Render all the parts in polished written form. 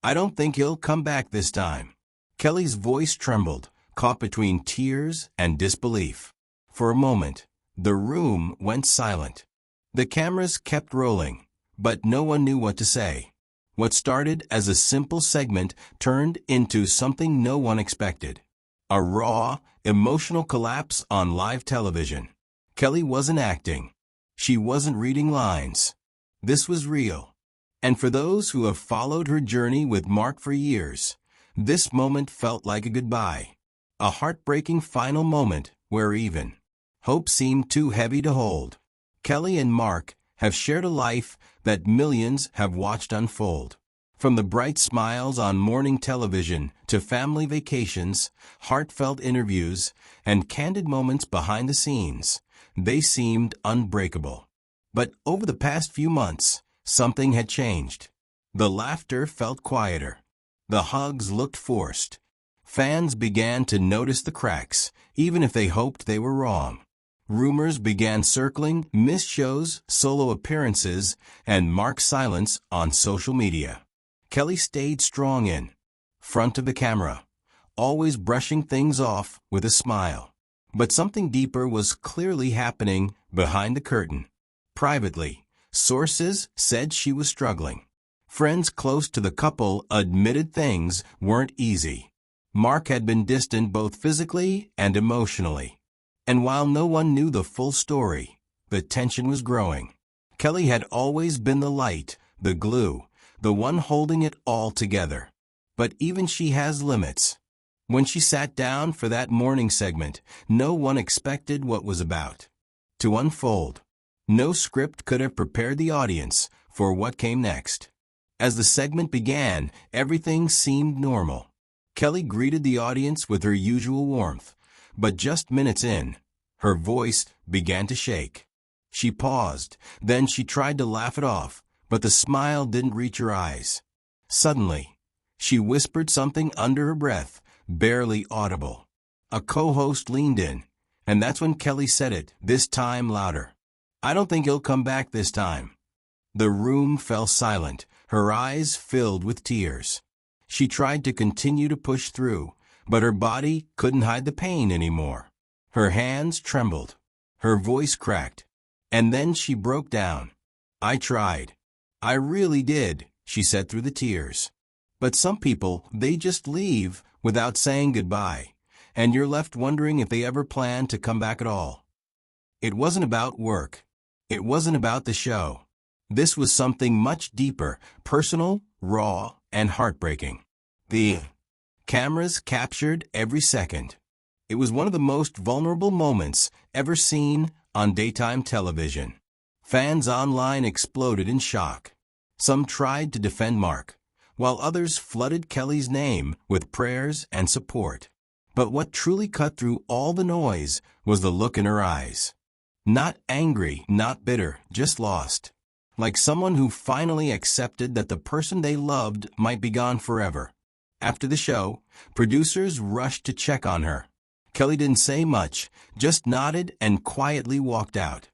I don't think he'll come back this time. Kelly's voice trembled, caught between tears and disbelief. For a moment, the room went silent. The cameras kept rolling, but no one knew what to say. What started as a simple segment turned into something no one expected. A raw, emotional collapse on live television. Kelly wasn't acting. She wasn't reading lines. This was real. And for those who have followed her journey with Mark for years, this moment felt like a goodbye. A heartbreaking final moment where even hope seemed too heavy to hold. Kelly and Mark have shared a life that millions have watched unfold. From the bright smiles on morning television to family vacations, heartfelt interviews, and candid moments behind the scenes, they seemed unbreakable. But over the past few months, something had changed. The laughter felt quieter. The hugs looked forced. Fans began to notice the cracks, even if they hoped they were wrong. Rumors began circling, missed shows, solo appearances, and Mark's silence on social media. Kelly stayed strong in front of the camera, always brushing things off with a smile. But something deeper was clearly happening behind the curtain. Privately, sources said she was struggling. Friends close to the couple admitted things weren't easy. Mark had been distant both physically and emotionally. And while no one knew the full story, the tension was growing. Kelly had always been the light, the glue, the one holding it all together. But even she has limits. When she sat down for that morning segment, no one expected what was about to unfold. No script could have prepared the audience for what came next. As the segment began, everything seemed normal. Kelly greeted the audience with her usual warmth, but just minutes in, her voice began to shake. She paused, then she tried to laugh it off, but the smile didn't reach her eyes. Suddenly, she whispered something under her breath, barely audible. A co-host leaned in, and that's when Kelly said it, this time louder. I don't think he'll come back this time. The room fell silent, her eyes filled with tears. She tried to continue to push through, but her body couldn't hide the pain anymore. Her hands trembled. Her voice cracked. And then she broke down. I tried. I really did, she said through the tears. But some people, they just leave without saying goodbye, and you're left wondering if they ever plan to come back at all. It wasn't about work. It wasn't about the show. This was something much deeper, personal, raw, and heartbreaking. The cameras captured every second. It was one of the most vulnerable moments ever seen on daytime television. Fans online exploded in shock. Some tried to defend Mark, while others flooded Kelly's name with prayers and support. But what truly cut through all the noise was the look in her eyes. Not angry, not bitter, just lost. Like someone who finally accepted that the person they loved might be gone forever. After the show, producers rushed to check on her. Kelly didn't say much, just nodded and quietly walked out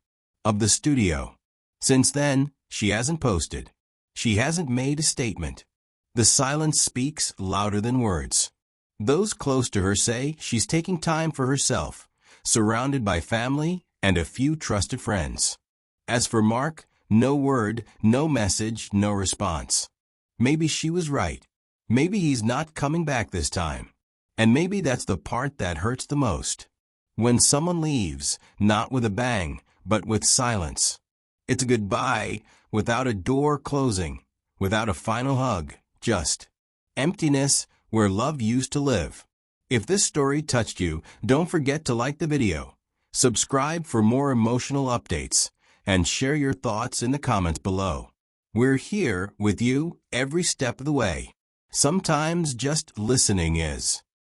of the studio. Since then, she hasn't posted. She hasn't made a statement. The silence speaks louder than words. Those close to her say she's taking time for herself, surrounded by family and a few trusted friends. As for Mark, no word, no message, no response. Maybe she was right. Maybe he's not coming back this time. And maybe that's the part that hurts the most. When someone leaves, not with a bang, but with silence. It's a goodbye without a door closing, without a final hug, just emptiness where love used to live. If this story touched you, don't forget to like the video, subscribe for more emotional updates, and share your thoughts in the comments below. We're here with you every step of the way. Sometimes just listening is